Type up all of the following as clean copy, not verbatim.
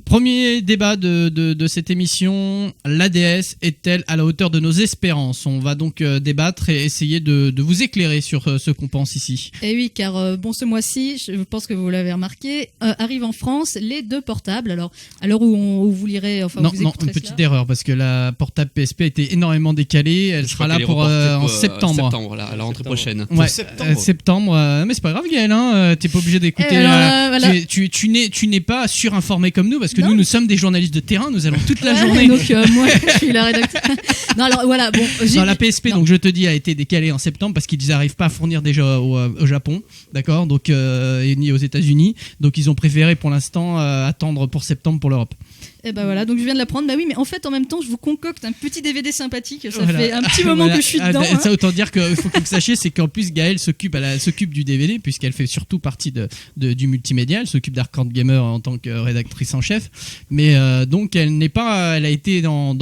Premier débat de cette émission, la DS est-elle à la hauteur de nos espérances? On va donc débattre et essayer de vous éclairer sur ce qu'on pense ici. Et oui, car ce mois-ci, je pense que vous l'avez remarqué, arrivent en France les 2 portables. Alors, à l'heure où vous lirez, enfin non, vous une petite erreur, parce que la portable PSP a été énormément décalée. Elle sera là en septembre. Septembre, à la rentrée prochaine. Ouais, septembre. Mais c'est pas grave, Gaël, hein, t'es pas obligé d'écouter. Voilà. Tu n'es pas surinformé comme nous, parce que nous sommes des journalistes de terrain, nous allons toute la journée. Donc moi, je suis la rédactrice. Non, alors voilà, bon. La PSP, donc je te dis, a été décalée en septembre parce qu'ils n'arrivent pas à fournir déjà au Japon, d'accord, donc ni aux États-Unis. Donc ils ont préféré pour l'instant attendre pour septembre pour l'Europe. Et ben voilà, donc je viens de l'apprendre. Bah oui, mais en fait, en même temps, je vous concocte un petit DVD sympathique. Ça fait un petit moment que je suis dedans. Ça, autant dire qu'il faut que vous sachiez, c'est qu'en plus, Gaëlle s'occupe du DVD, puisqu'elle fait surtout partie du multimédia. Elle s'occupe d'Hardcore Gamer en tant que rédactrice en chef. Mais donc, elle a été dans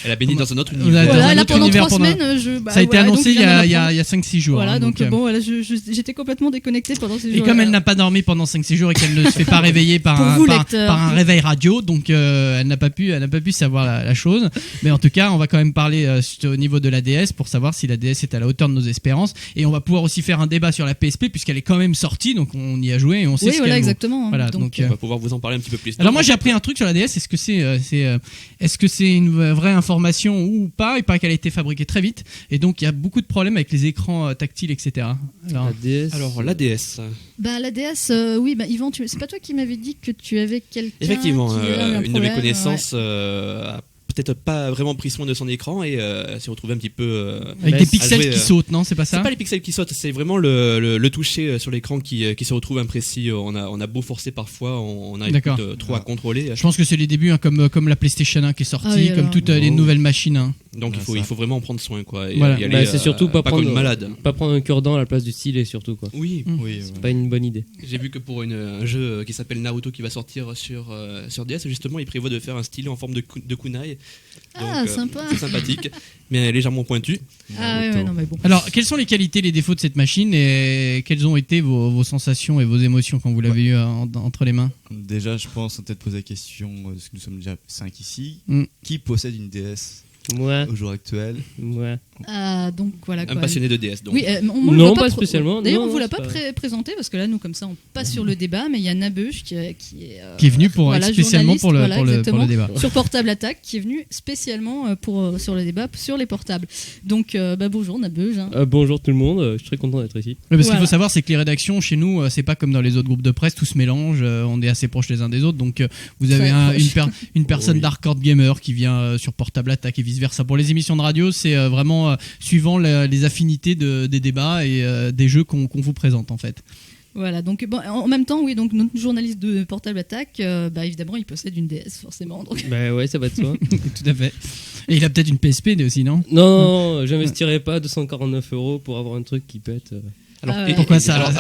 elle a béni dans un autre univers. Voilà, là, pendant 3 semaines, ça a été annoncé il y a 5-6 jours. Voilà, hein, donc bon, voilà, j'étais complètement déconnectée pendant ces jours. Et comme elle n'a pas dormi pendant 5-6 jours et qu'elle ne se fait pas réveiller par un réveil radio, donc elle n'a pas pu savoir la chose. Mais en tout cas, on va quand même parler au niveau de la DS pour savoir si la DS est à la hauteur de nos espérances. Et on va pouvoir aussi faire un débat sur la PSP puisqu'elle est quand même sortie, donc on y a joué et on sait ce qu'elle vaut. Exactement. Voilà, donc on va pouvoir vous en parler un petit peu plus. Alors moi j'ai appris un truc sur la DS. Est-ce que c'est une vraie information ou pas? Il paraît qu'elle a été fabriquée très vite et donc il y a beaucoup de problèmes avec les écrans tactiles, etc. Alors la DS. La DS, oui, Yvan, c'est pas toi qui m'avais dit que tu avais quelqu'un. Effectivement, qui avait une de mes connaissances a peut-être pas vraiment pris soin de son écran et s'est retrouvé un petit peu avec des pixels qui sautent, non? C'est pas ça? C'est pas les pixels qui sautent, c'est vraiment le toucher sur l'écran qui se retrouve imprécis. On a beau forcer parfois, on arrive trop à contrôler. Je pense que c'est les débuts, hein, comme la PlayStation 1 qui est sortie, comme toutes les nouvelles machines. Hein. Donc il faut vraiment en prendre soin, quoi. Y aller, c'est surtout pas comme une malade. Pas prendre un cure-dent à la place du stylet, surtout, quoi. Oui, c'est pas une bonne idée. J'ai vu que pour un jeu qui s'appelle Naruto qui va sortir sur DS, justement, il prévoit de faire un stylet en forme de kunai. Donc, sympa. C'est sympathique, mais légèrement pointu. Mais bon. Alors, quelles sont les qualités, les défauts de cette machine et quelles ont été vos sensations et vos émotions quand vous l'avez eu entre les mains? Déjà, je pense, on peut-être poser la question, parce que nous sommes déjà 5 ici, qui possède une DS au jour actuel? Donc voilà quoi. Un passionné de DS, donc. Oui, non, pas spécialement. D'ailleurs, on vous l'a pas présenté parce que là, nous comme ça, on passe sur le débat, mais il y a Nabeuge qui est venu spécialement pour le débat sur Portable Attack, qui est venu spécialement sur le débat sur les portables. Donc bonjour Nabeuge. Hein. Bonjour tout le monde, je suis très content d'être ici. Oui, parce qu'il faut savoir, c'est que les rédactions chez nous, c'est pas comme dans les autres groupes de presse, tout se mélange, on est assez proches les uns des autres, donc vous avez une personne d'Hardcore Gamer qui vient sur Portable Attack et vice versa. Pour les émissions de radio, c'est vraiment suivant les affinités des débats et des jeux qu'on vous présente en fait. Voilà, donc en même temps, oui, donc notre journaliste de Portable Attack, évidemment, il possède une DS, forcément. Donc. Ouais, ça va de soi. Tout à fait. Et il a peut-être une PSP aussi, non? Non, j'investirais pas 249 € pour avoir un truc qui pète. Et pourquoi ça?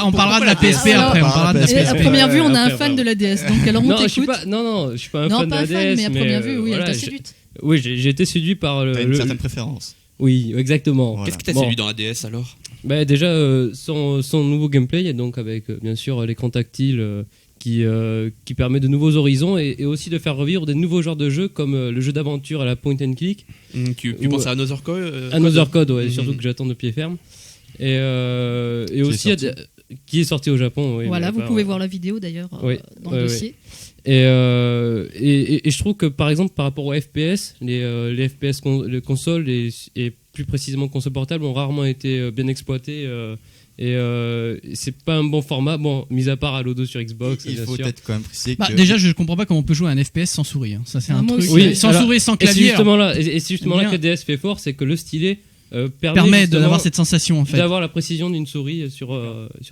On parlera de la PSP après. À première vue, on a un fan de la DS, donc alors on t'écoute. Je suis pas un fan de la DS, mais à première vue, oui, elle t'a séduite. Oui, j'ai été séduit par une certaine préférence. Oui, exactement. Voilà. Qu'est-ce qui t'a séduit dans la DS alors? Déjà, son nouveau gameplay, donc avec bien sûr l'écran tactile qui permet de nouveaux horizons et aussi de faire revivre des nouveaux genres de jeux comme le jeu d'aventure à la point and click. Tu penses à Another Code? Another Code, ouais, surtout que j'attends de pied ferme. Et aussi qui est sorti au Japon. Oui, voilà, vous pouvez voir la vidéo d'ailleurs dans le dossier. Et je trouve que par exemple par rapport aux FPS, les FPS les consoles et plus précisément consoles portables ont rarement été bien exploités et c'est pas un bon format, mis à part à l'Odo sur Xbox. Il faut peut-être quand même préciser que... déjà je comprends pas comment on peut jouer à un FPS sans souris, hein. Ça c'est un truc sans souris, sans clavier. Et c'est justement là que le DS fait fort, c'est que le stylet permet d'avoir cette sensation en fait. D'avoir la précision d'une souris sur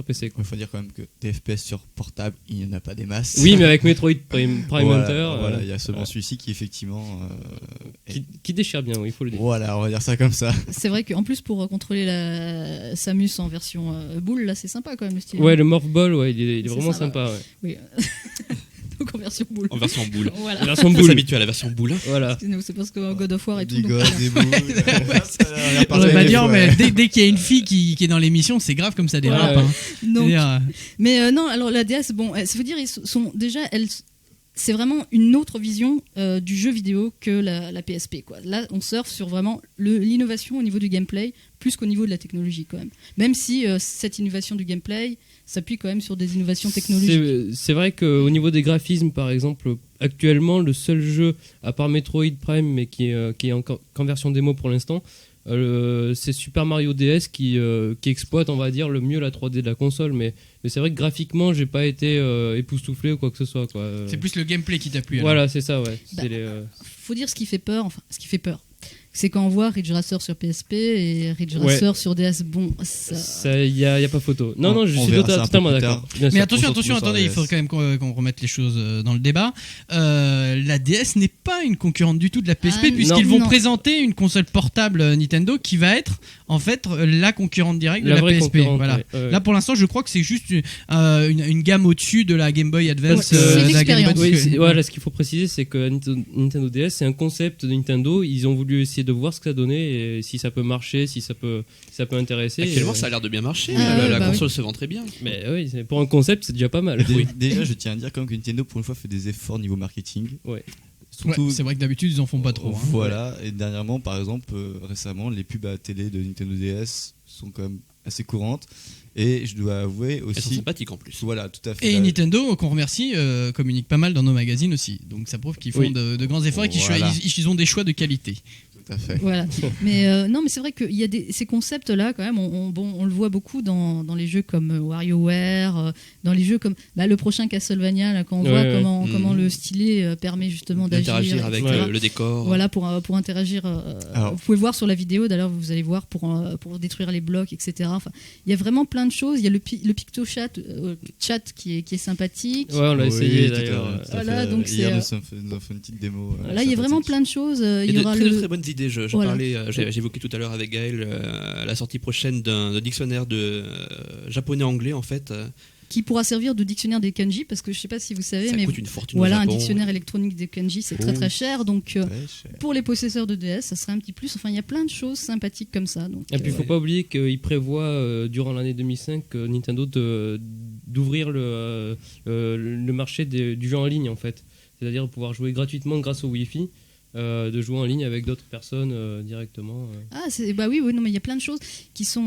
PC. Il faut dire quand même que des FPS sur portable, il n'y en a pas des masses. Oui, mais avec Metroid Prime Hunter. Voilà, il y a seulement celui-ci qui effectivement... qui déchire bien, il faut le dire. Voilà, on va dire ça comme ça. C'est vrai qu'en plus pour contrôler la Samus en version boule, là c'est sympa quand même le style. Ouais, le Morph Ball, il est vraiment sympa. Oui. Donc en version boule. En version boule. Voilà. En version boule. On s'habitue à la version boule. Voilà. C'est parce que God of War et tout. Des gosses, des boules. On va dire, mais dès qu'il y a une fille qui est dans l'émission, c'est grave comme ça dérape. Donc, mais non, alors la DS, ça veut dire, c'est vraiment une autre vision du jeu vidéo que la PSP, quoi. Là, on surfe sur vraiment l'innovation au niveau du gameplay plus qu'au niveau de la technologie, quand même. Même si cette innovation du gameplay s'appuie quand même sur des innovations technologiques. C'est vrai qu'au niveau des graphismes, par exemple, actuellement, le seul jeu, à part Metroid Prime, mais qui est qu'en version démo pour l'instant, c'est Super Mario DS qui exploite, on va dire, le mieux la 3D de la console. Mais c'est vrai que graphiquement, j'ai pas été époustouflé ou quoi que ce soit, quoi. C'est plus le gameplay qui t'a plu. Voilà, c'est ça, ouais. Faut dire ce qui fait peur, c'est quand on voit Ridge Racer sur PSP et Ridge Racer sur DS. Bon, ça y a pas photo. Non, je suis totalement d'accord. Mais attention, attendez, il faut quand même qu'on remette les choses dans le débat. La DS n'est pas une concurrente du tout de la PSP, puisqu'ils vont présenter une console portable Nintendo qui va être en fait la concurrente directe de la PSP. Voilà. Là, pour l'instant, je crois que c'est juste une gamme au-dessus de la Game Boy Advance. Là, ce qu'il faut préciser, c'est que Nintendo DS, c'est un concept de Nintendo. Ils ont voulu essayer de voir ce que ça donnait et si ça peut marcher, si ça peut intéresser. Actuellement, ça a l'air de bien marcher. La console se vend très bien. Mais oui, pour un concept, c'est déjà pas mal. Déjà, je tiens à dire quand même que Nintendo, pour une fois, fait des efforts niveau marketing. Ouais. Surtout, c'est vrai que d'habitude, ils en font pas trop. Hein. Voilà. Et dernièrement, par exemple, récemment, les pubs à la télé de Nintendo DS sont quand même assez courantes. Et je dois avouer aussi. Elles sont sympathiques en plus. Voilà, tout à fait. Et Nintendo, qu'on remercie, communique pas mal dans nos magazines aussi. Donc ça prouve qu'ils font de grands efforts et qu'ils ont des choix de qualité. Tout à fait. Voilà. Mais non, mais c'est vrai qu'il y a ces concepts-là, quand même, on le voit beaucoup dans les jeux comme WarioWare, dans les jeux comme le prochain Castlevania, là, quand on voit comment le stylet permet justement d'interagir avec le décor. Voilà, pour interagir. Vous pouvez voir sur la vidéo, d'ailleurs, vous allez voir pour détruire les blocs, etc. Enfin, il y a vraiment plein de choses. Il y a le PictoChat chat qui est sympathique. Ouais, on l'a essayé d'ailleurs. Voilà, donc hier, nous avons fait une petite démo. Là, il y a vraiment plein de choses. Il y aura de très bonnes idées. J'évoquais tout à l'heure avec Gaël la sortie prochaine d'un dictionnaire de japonais-anglais en fait. Qui pourra servir de dictionnaire des kanji, parce que je ne sais pas si vous savez, mais coûte une fortune voilà, un dictionnaire électronique des kanji, c'est très très cher. Donc pour les possesseurs de DS, ça serait un petit plus. Enfin, il y a plein de choses sympathiques comme ça. Donc, et puis il ne faut pas oublier qu'il prévoit durant l'année 2005 Nintendo d'ouvrir le marché du jeu en ligne en fait. C'est-à-dire de pouvoir jouer gratuitement grâce au Wi-Fi. De jouer en ligne avec d'autres personnes directement. Oui, non, mais il y a plein de choses qui sont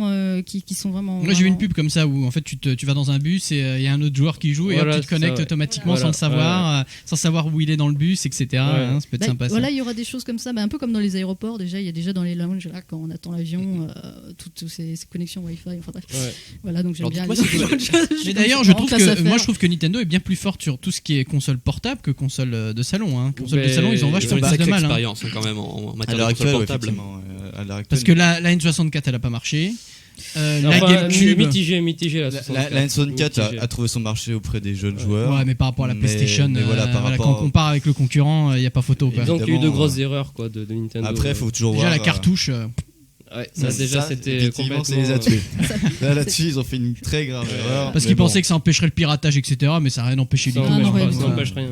vraiment. Moi, j'ai vu une pub comme ça où en fait tu vas dans un bus et il y a un autre joueur qui joue et hop, tu te connectes automatiquement sans le savoir, sans savoir où il est dans le bus, etc. Ça peut être sympa. Voilà, il y aura des choses comme ça, un peu comme dans les aéroports. Déjà, il y a déjà dans les lounges là quand on attend l'avion, toutes ces connexions Wi-Fi. Enfin bref. Voilà, donc j'aime bien. Mais d'ailleurs, je trouve que Nintendo est bien plus forte sur tout ce qui est console portable que console de salon. Console de salon, ils ont vachement plus de mal. Expérience quand même en matière de console portable. Parce que la N64 elle a pas marché. La GameCube mitigé la N64 a trouvé son marché auprès des jeunes joueurs. Ouais, mais par rapport à la PlayStation, quand on compare avec le concurrent, il y a pas photo. Ils ont eu de grosses erreurs de Nintendo. Après, il faut toujours voir la cartouche. Ouais, c'était complètement... ça les a tués. Là-dessus, ils ont fait une très grave erreur. Parce qu'ils pensaient que ça empêcherait le piratage, etc. Mais ça n'a rien empêché du tout. Ça n'empêche rien.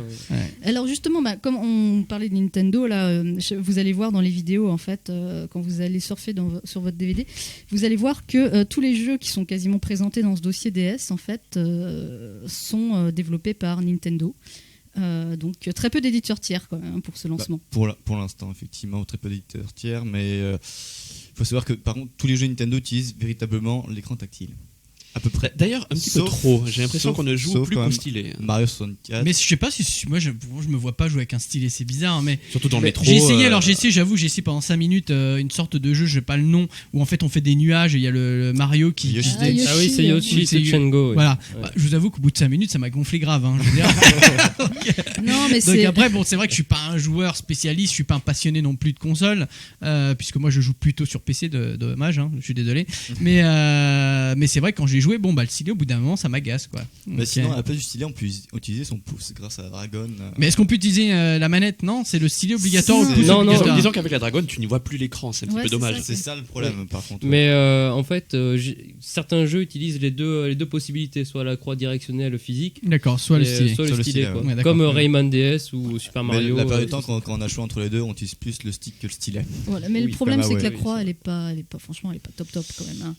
Alors justement, comme on parlait de Nintendo, là, vous allez voir dans les vidéos, en fait, quand vous allez surfer sur votre DVD, vous allez voir que tous les jeux qui sont quasiment présentés dans ce dossier DS, en fait, sont développés par Nintendo. Donc très peu d'éditeurs tiers quand même pour ce lancement. Pour l'instant, effectivement, très peu d'éditeurs tiers, mais il faut savoir que par contre tous les jeux Nintendo utilisent véritablement l'écran tactile. À peu près. D'ailleurs, un petit peu trop. J'ai l'impression qu'on ne joue plus qu'au stylet. Mario 64. Mais je sais pas si moi je me vois pas jouer avec un stylet, c'est bizarre. Mais surtout dans le métro. J'ai essayé. J'ai essayé pendant 5 minutes une sorte de jeu, je sais pas le nom, où en fait on fait des nuages et il y a le Mario qui. Yoshi. Ah oui, c'est Yoshi, c'est Shengo. Voilà. Je vous avoue qu'au bout de 5 minutes, ça m'a gonflé grave. Je veux dire. Non, mais donc après, c'est vrai que je suis pas un joueur spécialiste, je suis pas un passionné non plus de console, puisque moi je joue plutôt sur PC. Dommage, je suis désolé. Mais c'est vrai que quand j'ai joué, le stylet au bout d'un moment ça m'agace quoi. Sinon à la place du stylet on peut utiliser son pouce grâce à la Dragon. Mais est-ce qu'on peut utiliser la manette? Non, c'est le stylet obligatoire. Non, disons qu'avec la Dragon tu n'y vois plus l'écran, c'est un petit peu dommage. C'est ça le problème par contre. Mais en fait certains jeux utilisent les deux possibilités, soit la croix directionnelle physique, d'accord, soit le stylet quoi. Comme Rayman DS ou Super Mario. La plupart du temps quand on a choix entre les deux on utilise plus le stick que le stylet. Voilà, mais le problème c'est que la croix elle est pas top quand même.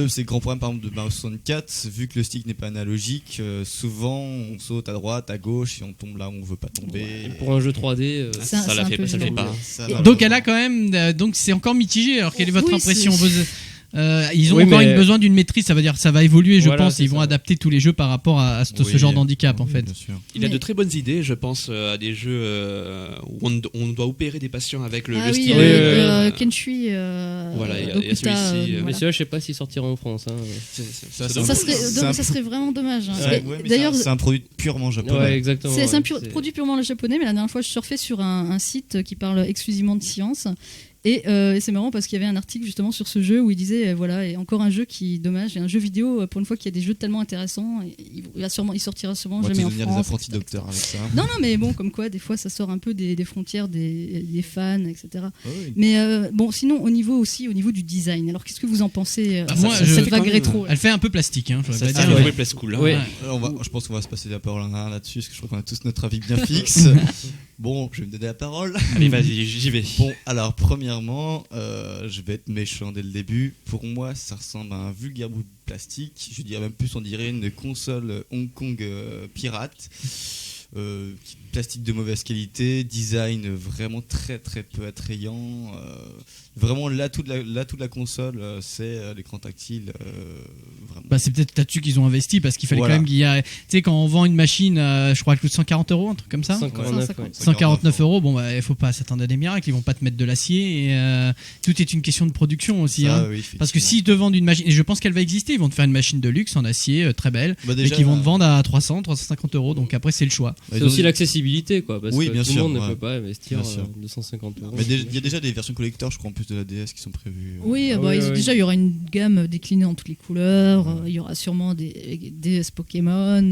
C'est le grand problème par exemple de Mario 64, vu que le stick n'est pas analogique, souvent on saute à droite, à gauche et on tombe là où on veut pas tomber. Et pour un jeu 3D, ça la fait pas. Donc elle a quand même, donc c'est encore mitigé. Alors quelle est votre impression? Ils ont encore besoin d'une maîtrise, ça veut dire ça va évoluer, je pense. Ils vont adapter tous les jeux par rapport à ce genre d'handicap en fait. Il a de très bonnes idées, je pense, à des jeux où on doit opérer des patients avec le stylet. Kenshui. Voilà, il y a celui-ci. Mais celui-là, je sais pas s'il sortira en France. Ça serait vraiment dommage. D'ailleurs, c'est un produit purement japonais. Ouais, exactement. C'est un produit purement japonais, mais la dernière fois, je surfais sur un site qui parle exclusivement de science. Et c'est marrant parce qu'il y avait un article justement sur ce jeu où il disait voilà, et encore un jeu qui dommage, et un jeu vidéo pour une fois qu'il y a des jeux tellement intéressants, il sortira sûrement jamais en France. Des apprentis docteurs avec ça. Non, mais bon, comme quoi des fois ça sort un peu des frontières des fans, etc. Mais bon, sinon au niveau du design, alors qu'est-ce que vous en pensez cette vague rétro? Elle fait un peu plastique, hein. Ça fait un peu place cool. Je pense qu'on va se passer la parole un à un là-dessus, parce que je crois qu'on a tous notre avis bien fixe. Bon, je vais me donner la parole. Allez, vas-y, j'y vais. Bon, alors premièrement, je vais être méchant dès le début. Pour moi, ça ressemble à un vulgaire bout de plastique. Je dirais même plus, on dirait une console Hong Kong pirate. Plastique de mauvaise qualité, design vraiment très très peu attrayant. Vraiment l'atout de la console, c'est l'écran tactile. Vraiment. C'est peut-être là-dessus qu'ils ont investi parce qu'il fallait quand même qu'il y ait. Tu sais, quand on vend une machine, je crois, elle coûte 140 €, un truc comme ça. 149 €. Bon, il faut pas s'attendre à des miracles. Ils vont pas te mettre de l'acier. Et, tout est une question de production aussi. Oui, parce que s'ils te vendent une machine, et je pense qu'elle va exister, ils vont te faire une machine de luxe en acier très belle, et qu'ils vont te vendre à 350 €. Donc après, c'est le choix. C'est aussi l'accessibilité, quoi. Parce que tout le monde ne peut pas investir 250 €. Mais il y a déjà des versions collector, je crois, en plus de la DS qui sont prévues. Oui, déjà il y aura une gamme déclinée en toutes les couleurs. Il y aura sûrement des DS Pokémon.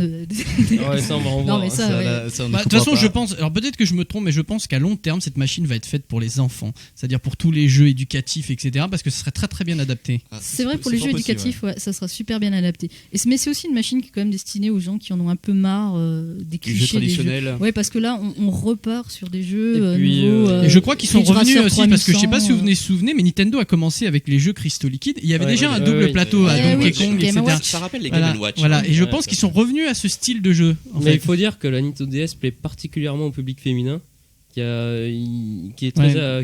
Ça on va en voir. De toute façon, je pense. Alors peut-être que je me trompe, mais je pense qu'à long terme, cette machine va être faite pour les enfants, c'est-à-dire pour tous les jeux éducatifs, etc. Parce que ce serait très très bien adapté. C'est vrai, pour les jeux éducatifs, ça sera super bien adapté. Mais c'est aussi une machine qui est quand même destinée aux gens qui en ont un peu marre des clichés traditionnels. Ouais, parce que là, on repart sur des jeux. Et je crois qu'ils sont revenus aussi, parce que je sais pas si vous vous souvenez, mais Nintendo a commencé avec les jeux Crystal Liquid. Il y avait déjà un double plateau à Donkey Kong, etc. Ça rappelle les Game & Watch. Voilà, et je pense qu'ils sont revenus à ce style de jeu. Mais il faut dire que la Nintendo DS plaît particulièrement au public féminin. Qui a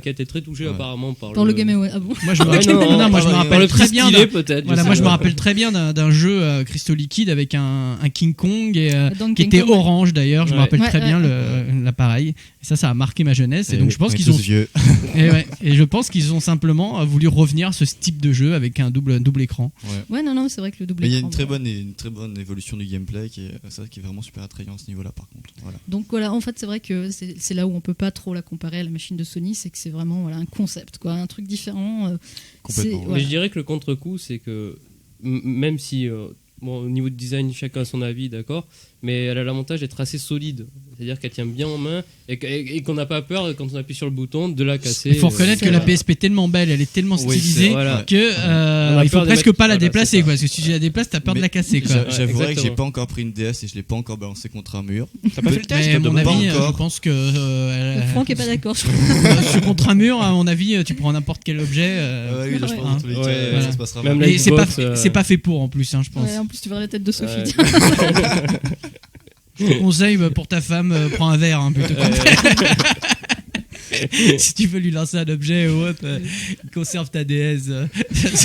été très touché apparemment par le Game & Watch. Ah bon? Moi je me rappelle très bien peut-être. Voilà, moi je me rappelle très bien d'un jeu Crystal Liquid avec un King Kong qui était orange d'ailleurs. Je me rappelle très bien l'appareil. Et ça a marqué ma jeunesse. Et donc je pense qu'ils ont et je pense qu'ils ont simplement voulu revenir à ce type de jeu avec un double écran. Non, c'est vrai que le double écran. Il y a une très bonne évolution du gameplay qui est vraiment super attrayant à ce niveau-là par contre. Voilà. Donc voilà, en fait c'est vrai que c'est là où on peut pas trop la comparer à la machine de Sony, c'est que c'est vraiment un concept, quoi, un truc différent. Mais je dirais que le contre-coup, c'est que même si au niveau de design, chacun a son avis, d'accord, mais elle a l'avantage d'être assez solide. C'est-à-dire qu'elle tient bien en main et qu'on n'a pas peur, quand on appuie sur le bouton, de la casser. Il faut reconnaître que la PSP est tellement belle, elle est tellement stylisée que il faut presque pas la déplacer, quoi, parce que si tu la déplaces, t'as peur de la casser, quoi. J'avouerais que j'ai pas encore pris une DS et je l'ai pas encore balancé contre un mur. T'as pas fait le test? À mon avis, je pense que Franck est pas d'accord. Contre un mur, à mon avis, tu prends n'importe quel objet. Oui, je pense que ça se passera mal. Et c'est pas fait pour en plus, je pense. En plus, tu verras la tête de Sophie. Je te conseille pour ta femme, prends un verre plutôt. Si tu veux lui lancer un objet ou autre, conserve ta DS.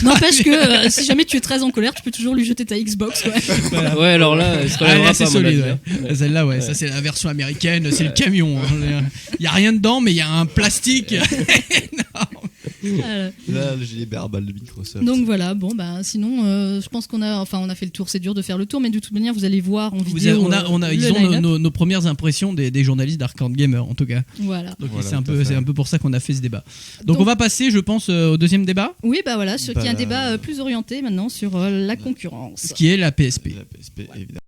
N'empêche que si jamais tu es très en colère, tu peux toujours lui jeter ta Xbox. Ouais, alors là, c'est solide. Celle-là, ça c'est la version américaine, c'est le camion. Il y a rien dedans, mais il y a un plastique énorme. Là, j'ai les barbales de Microsoft. Donc voilà, sinon, je pense qu'on a fait le tour. C'est dur de faire le tour, mais de toute manière, vous allez voir en vidéo. Ils ont nos premières impressions des journalistes d'Arcade Gamer, en tout cas. Voilà. Donc c'est un peu pour ça qu'on a fait ce débat. Donc on va passer, je pense, au deuxième débat. Oui, qui est un débat plus orienté maintenant sur la concurrence. Ce qui est la PSP. La PSP, évidemment.